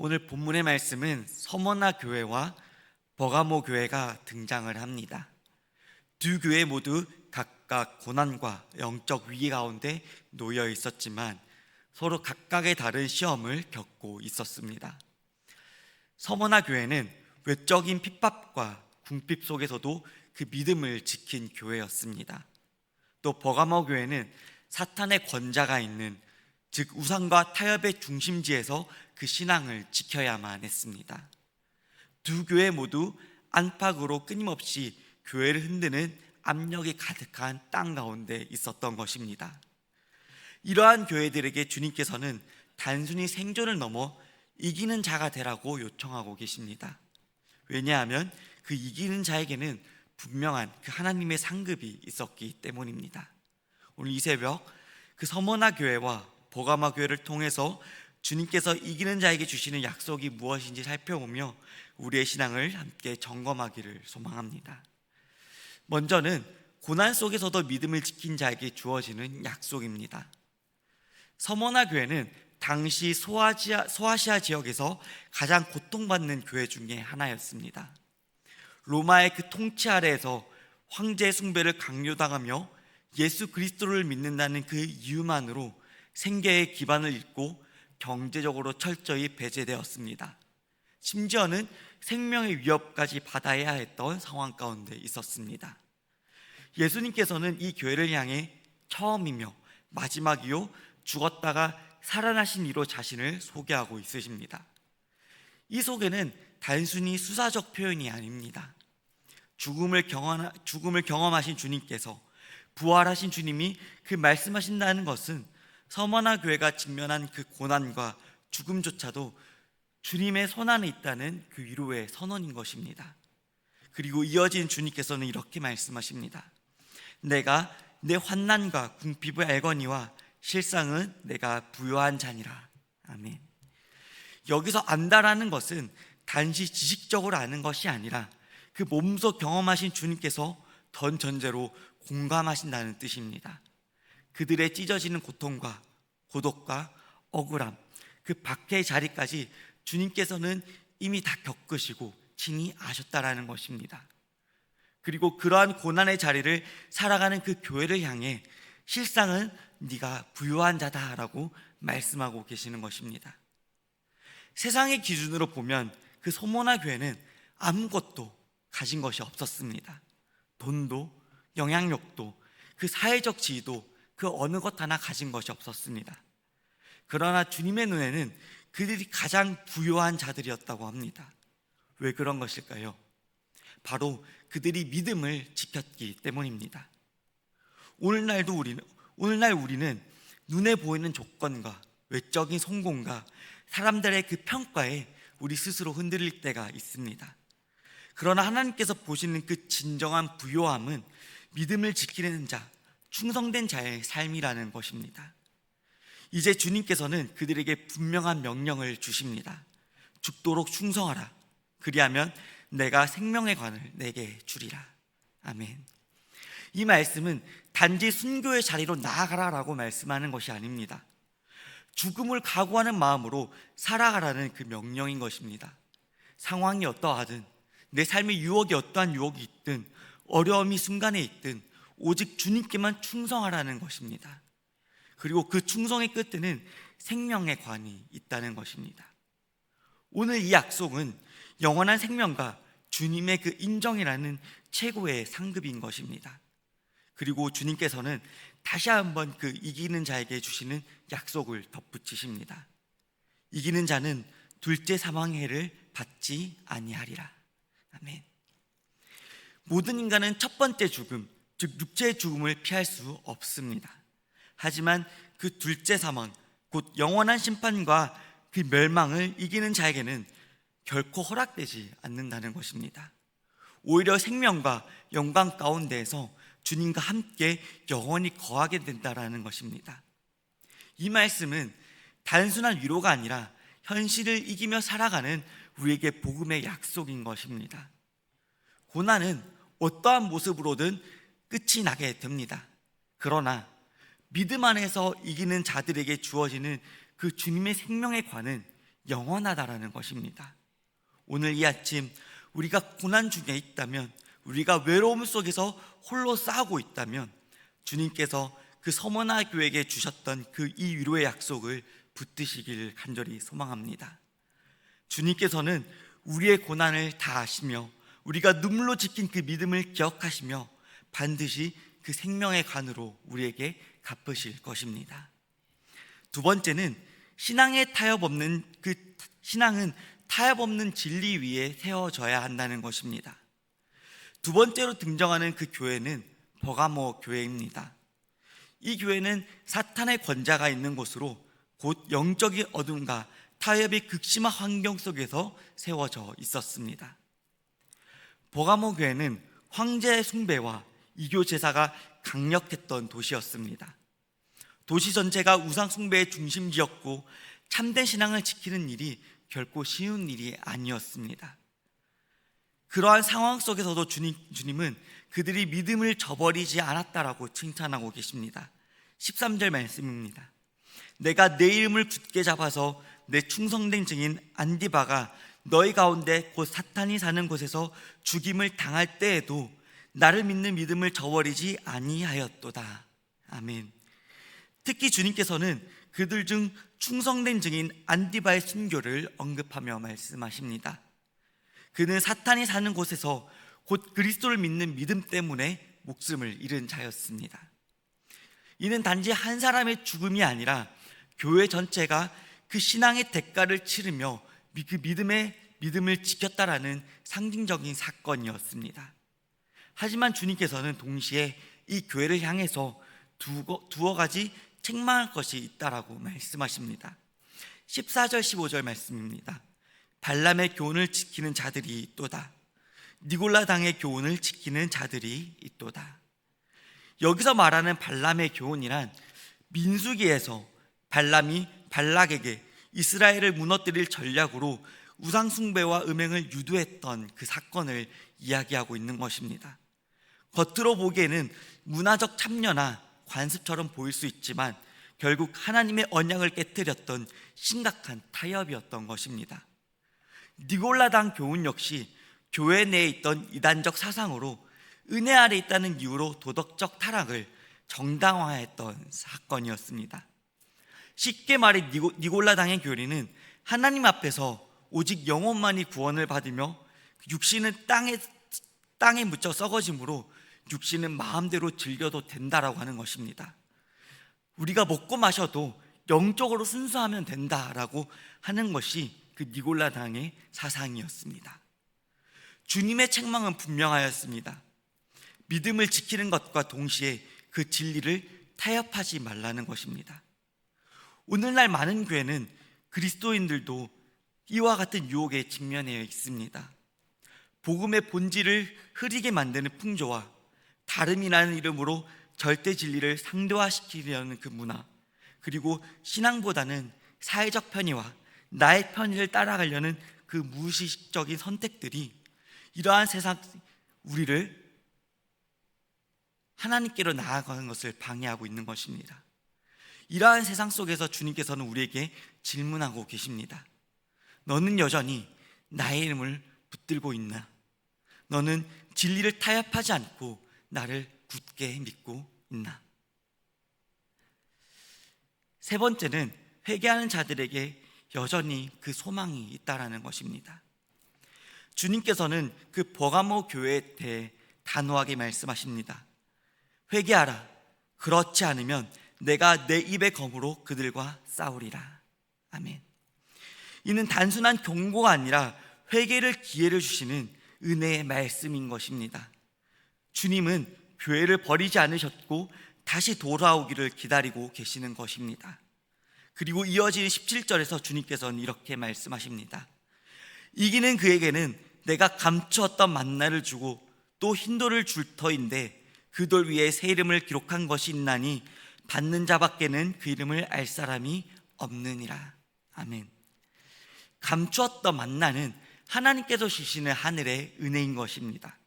오늘 본문의 말씀은 서머나 교회와 버가모 교회가 등장을 합니다. 두 교회 모두 각각 고난과 영적 위기 가운데 놓여 있었지만 서로 각각의 다른 시험을 겪고 있었습니다. 서머나 교회는 외적인 핍박과 궁핍 속에서도 그 믿음을 지킨 교회였습니다. 또 버가모 교회는 사탄의 권자가 있는, 즉 우상과 타협의 중심지에서 그 신앙을 지켜야만 했습니다. 두 교회 모두 안팎으로 끊임없이 교회를 흔드는 압력이 가득한 땅 가운데 있었던 것입니다. 이러한 교회들에게 주님께서는 단순히 생존을 넘어 이기는 자가 되라고 요청하고 계십니다. 왜냐하면 그 이기는 자에게는 분명한 그 하나님의 상급이 있었기 때문입니다. 오늘 이 새벽 그 서머나 교회와 버가마 교회를 통해서 주님께서 이기는 자에게 주시는 약속이 무엇인지 살펴보며 우리의 신앙을 함께 점검하기를 소망합니다. 먼저는 고난 속에서도 믿음을 지킨 자에게 주어지는 약속입니다. 서머나 교회는 당시 소아시아 지역에서 가장 고통받는 교회 중에 하나였습니다. 로마의 그 통치 아래에서 황제 숭배를 강요당하며 예수 그리스도를 믿는다는 그 이유만으로 생계의 기반을 잃고 경제적으로 철저히 배제되었습니다. 심지어는 생명의 위협까지 받아야 했던 상황 가운데 있었습니다. 예수님께서는 이 교회를 향해 처음이며 마지막이요 죽었다가 살아나신 이로 자신을 소개하고 있으십니다. 이 소개는 단순히 수사적 표현이 아닙니다. 죽음을 경험하신 주님께서, 부활하신 주님이 그 말씀하신다는 것은 서머나 교회가 직면한 그 고난과 죽음조차도 주님의 손안에 있다는 그 위로의 선언인 것입니다. 그리고 이어진 주님께서는 이렇게 말씀하십니다. 내가 내 환난과 궁핍을 알거니와 실상은 내가 부요한 자니라. 아멘. 여기서 안다라는 것은 단지 지식적으로 아는 것이 아니라 그 몸소 경험하신 주님께서 전 전제로 공감하신다는 뜻입니다. 그들의 찢어지는 고통과 고독과 억울함, 그 박해의 자리까지 주님께서는 이미 다 겪으시고 친히 아셨다라는 것입니다. 그리고 그러한 고난의 자리를 살아가는 그 교회를 향해 실상은 네가 부요한 자다라고 말씀하고 계시는 것입니다. 세상의 기준으로 보면 그 서머나 교회는 아무것도 가진 것이 없었습니다. 돈도 영향력도 그 사회적 지위도 그 어느 것 하나 가진 것이 없었습니다. 그러나 주님의 눈에는 그들이 가장 부요한 자들이었다고 합니다. 왜 그런 것일까요? 바로 그들이 믿음을 지켰기 때문입니다. 오늘날 우리는 눈에 보이는 조건과 외적인 성공과 사람들의 그 평가에 우리 스스로 흔들릴 때가 있습니다. 그러나 하나님께서 보시는 그 진정한 부요함은 믿음을 지키는 자, 충성된 자의 삶이라는 것입니다. 이제 주님께서는 그들에게 분명한 명령을 주십니다. 죽도록 충성하라. 그리하면 내가 생명의 관을 내게 주리라. 아멘. 이 말씀은 단지 순교의 자리로 나아가라라고 말씀하는 것이 아닙니다. 죽음을 각오하는 마음으로 살아가라는 그 명령인 것입니다. 상황이 어떠하든, 내 삶의 유혹이 어떠한 유혹이 있든, 어려움이 순간에 있든 오직 주님께만 충성하라는 것입니다. 그리고 그 충성의 끝에는 생명의 관이 있다는 것입니다. 오늘 이 약속은 영원한 생명과 주님의 그 인정이라는 최고의 상급인 것입니다. 그리고 주님께서는 다시 한번 그 이기는 자에게 주시는 약속을 덧붙이십니다. 이기는 자는 둘째 사망의 해를 받지 아니하리라. 아멘. 모든 인간은 첫 번째 죽음, 즉 육체의 죽음을 피할 수 없습니다. 하지만 그 둘째 사망, 곧 영원한 심판과 그 멸망을 이기는 자에게는 결코 허락되지 않는다는 것입니다. 오히려 생명과 영광 가운데에서 주님과 함께 영원히 거하게 된다라는 것입니다. 이 말씀은 단순한 위로가 아니라 현실을 이기며 살아가는 우리에게 복음의 약속인 것입니다. 고난은 어떠한 모습으로든 끝이 나게 됩니다. 그러나 믿음 안에서 이기는 자들에게 주어지는 그 주님의 생명의 관은 영원하다라는 것입니다. 오늘 이 아침 우리가 고난 중에 있다면, 우리가 외로움 속에서 홀로 싸우고 있다면 주님께서 그 서머나 교회에게 주셨던 그 이 위로의 약속을 붙드시길 간절히 소망합니다. 주님께서는 우리의 고난을 다 아시며 우리가 눈물로 지킨 그 믿음을 기억하시며 반드시 그 생명의 관으로 우리에게 갚으실 것입니다. 두 번째는 신앙은 타협 없는 진리 위에 세워져야 한다는 것입니다. 두 번째로 등장하는 그 교회는 버가모 교회입니다. 이 교회는 사탄의 권자가 있는 곳으로 곧 영적인 어둠과 타협의 극심한 환경 속에서 세워져 있었습니다. 버가모 교회는 황제 숭배와 이교 제사가 강력했던 도시였습니다. 도시 전체가 우상 숭배의 중심지였고 참된 신앙을 지키는 일이 결코 쉬운 일이 아니었습니다. 그러한 상황 속에서도 주님은 그들이 믿음을 저버리지 않았다라고 칭찬하고 계십니다. 13절 말씀입니다. 내가 내 이름을 굳게 잡아서 내 충성된 증인 안디바가 너희 가운데 곧 사탄이 사는 곳에서 죽임을 당할 때에도 나를 믿는 믿음을 저버리지 아니하였도다. 아멘. 특히 주님께서는 그들 중 충성된 증인 안디바의 순교를 언급하며 말씀하십니다. 그는 사탄이 사는 곳에서 곧 그리스도를 믿는 믿음 때문에 목숨을 잃은 자였습니다. 이는 단지 한 사람의 죽음이 아니라 교회 전체가 그 신앙의 대가를 치르며 그 믿음을 지켰다라는 상징적인 사건이었습니다. 하지만 주님께서는 동시에 이 교회를 향해서 두어 가지 책망할 것이 있다라고 말씀하십니다. 14절 15절 말씀입니다. 발람의 교훈을 지키는 자들이 있도다. 니골라 당의 교훈을 지키는 자들이 있도다. 여기서 말하는 발람의 교훈이란 민수기에서 발람이 발락에게 이스라엘을 무너뜨릴 전략으로 우상숭배와 음행을 유도했던 그 사건을 이야기하고 있는 것입니다. 겉으로 보기에는 문화적 참여나 관습처럼 보일 수 있지만 결국 하나님의 언약을 깨뜨렸던 심각한 타협이었던 것입니다. 니골라당 교훈 역시 교회 내에 있던 이단적 사상으로 은혜 아래 있다는 이유로 도덕적 타락을 정당화했던 사건이었습니다. 쉽게 말해 니골라당의 교리는 하나님 앞에서 오직 영혼만이 구원을 받으며 육신은 땅에 묻혀 썩어짐으로 육신은 마음대로 즐겨도 된다라고 하는 것입니다. 우리가 먹고 마셔도 영적으로 순수하면 된다라고 하는 것이 그 니골라당의 사상이었습니다. 주님의 책망은 분명하였습니다. 믿음을 지키는 것과 동시에 그 진리를 타협하지 말라는 것입니다. 오늘날 많은 교회는 그리스도인들도 이와 같은 유혹에 직면해 있습니다. 복음의 본질을 흐리게 만드는 풍조와 다름이라는 이름으로 절대 진리를 상대화시키려는 그 문화, 그리고 신앙보다는 사회적 편의와 나의 편의를 따라가려는 그 무의식적인 선택들이 이러한 세상 우리를 하나님께로 나아가는 것을 방해하고 있는 것입니다. 이러한 세상 속에서 주님께서는 우리에게 질문하고 계십니다. 너는 여전히 나의 이름을 붙들고 있나? 너는 진리를 타협하지 않고 나를 굳게 믿고 있나? 세 번째는 회개하는 자들에게 여전히 그 소망이 있다라는 것입니다. 주님께서는 그 버가모 교회에 대해 단호하게 말씀하십니다. 회개하라. 그렇지 않으면 내가 내 입의 검으로 그들과 싸우리라. 아멘. 이는 단순한 경고가 아니라 회개를 기회를 주시는 은혜의 말씀인 것입니다. 주님은 교회를 버리지 않으셨고 다시 돌아오기를 기다리고 계시는 것입니다. 그리고 이어지는 17절에서 주님께서는 이렇게 말씀하십니다. 이기는 그에게는 내가 감추었던 만나를 주고 또 흰 돌을 줄 터인데 그 돌 위에 새 이름을 기록한 것이 있나니 받는 자밖에는 그 이름을 알 사람이 없느니라. 아멘. 감추었던 만나는 하나님께서 주시는 하늘의 은혜인 것입니다.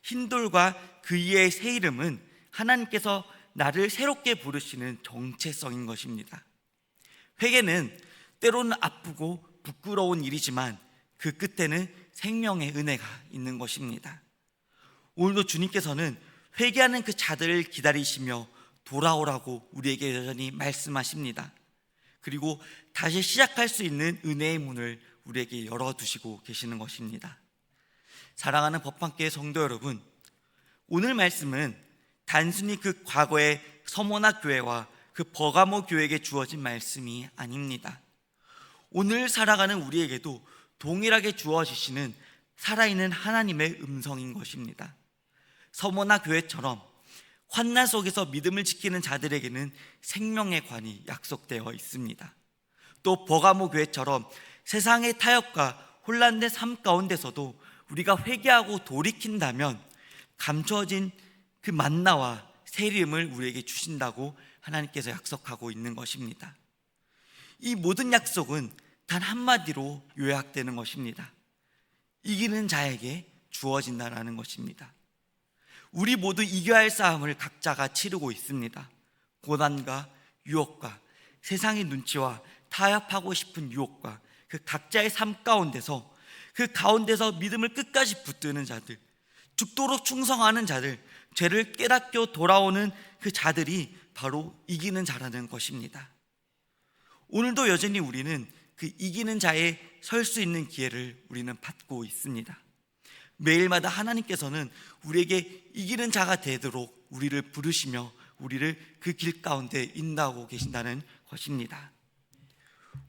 흰돌과 그 위의 새 이름은 하나님께서 나를 새롭게 부르시는 정체성인 것입니다. 회개는 때로는 아프고 부끄러운 일이지만 그 끝에는 생명의 은혜가 있는 것입니다. 오늘도 주님께서는 회개하는 그 자들을 기다리시며 돌아오라고 우리에게 여전히 말씀하십니다. 그리고 다시 시작할 수 있는 은혜의 문을 우리에게 열어두시고 계시는 것입니다. 사랑하는 법함교회 성도 여러분, 오늘 말씀은 단순히 그 과거의 서모나 교회와 그 버가모 교회에게 주어진 말씀이 아닙니다. 오늘 살아가는 우리에게도 동일하게 주어지시는 살아있는 하나님의 음성인 것입니다. 서모나 교회처럼 환난 속에서 믿음을 지키는 자들에게는 생명의 관이 약속되어 있습니다. 또 버가모 교회처럼 세상의 타협과 혼란된 삶 가운데서도 우리가 회개하고 돌이킨다면 감춰진 그 만나와 새 이름을 우리에게 주신다고 하나님께서 약속하고 있는 것입니다. 이 모든 약속은 단 한마디로 요약되는 것입니다. 이기는 자에게 주어진다라는 것입니다. 우리 모두 이겨야 할 싸움을 각자가 치르고 있습니다. 고난과 유혹과 세상의 눈치와 타협하고 싶은 유혹과 그 각자의 삶 가운데서 그 가운데서 믿음을 끝까지 붙드는 자들, 죽도록 충성하는 자들, 죄를 깨닫고 돌아오는 그 자들이 바로 이기는 자라는 것입니다. 오늘도 여전히 우리는 그 이기는 자에 설 수 있는 기회를 우리는 받고 있습니다. 매일마다 하나님께서는 우리에게 이기는 자가 되도록 우리를 부르시며 우리를 그 길 가운데 인도하고 계신다는 것입니다.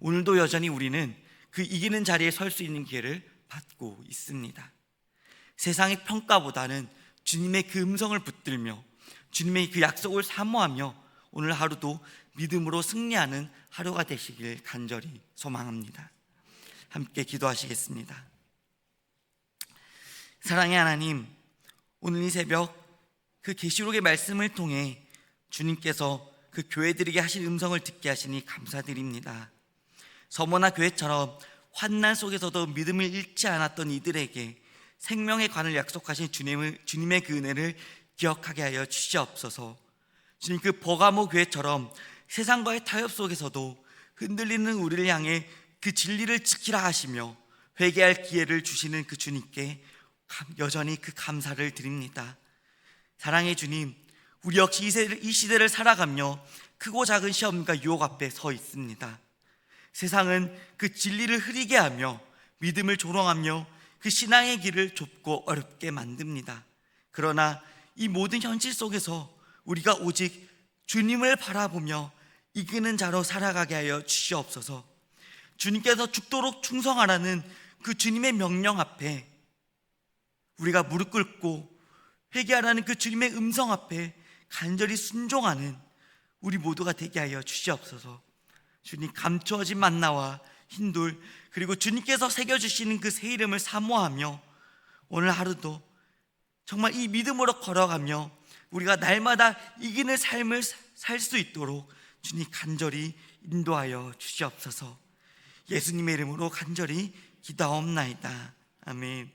오늘도 여전히 우리는 그 이기는 자리에 설 수 있는 기회를 받고 있습니다. 세상의 평가보다는 주님의 그 음성을 붙들며 주님의 그 약속을 사모하며 오늘 하루도 믿음으로 승리하는 하루가 되시길 간절히 소망합니다. 함께 기도하시겠습니다. 사랑의 하나님, 오늘 이 새벽 그 계시록의 말씀을 통해 주님께서 그 교회들에게 하신 음성을 듣게 하시니 감사드립니다. 서머나 교회처럼 환난 속에서도 믿음을 잃지 않았던 이들에게 생명의 관을 약속하신 주님의 그 은혜를 기억하게 하여 주시옵소서. 주님, 그 버가모 교회처럼 세상과의 타협 속에서도 흔들리는 우리를 향해 그 진리를 지키라 하시며 회개할 기회를 주시는 그 주님께 여전히 그 감사를 드립니다. 사랑의 주님, 우리 역시 이 시대를 살아가며 크고 작은 시험과 유혹 앞에 서 있습니다. 세상은 그 진리를 흐리게 하며 믿음을 조롱하며 그 신앙의 길을 좁고 어렵게 만듭니다. 그러나 이 모든 현실 속에서 우리가 오직 주님을 바라보며 이기는 자로 살아가게 하여 주시옵소서. 주님께서 죽도록 충성하라는 그 주님의 명령 앞에 우리가 무릎 꿇고 회개하라는 그 주님의 음성 앞에 간절히 순종하는 우리 모두가 되게 하여 주시옵소서. 주님, 감추어진 만나와 흰돌, 그리고 주님께서 새겨주시는 그 새 이름을 사모하며 오늘 하루도 정말 이 믿음으로 걸어가며 우리가 날마다 이기는 삶을 살 수 있도록 주님 간절히 인도하여 주시옵소서. 예수님의 이름으로 간절히 기도하옵나이다. 아멘.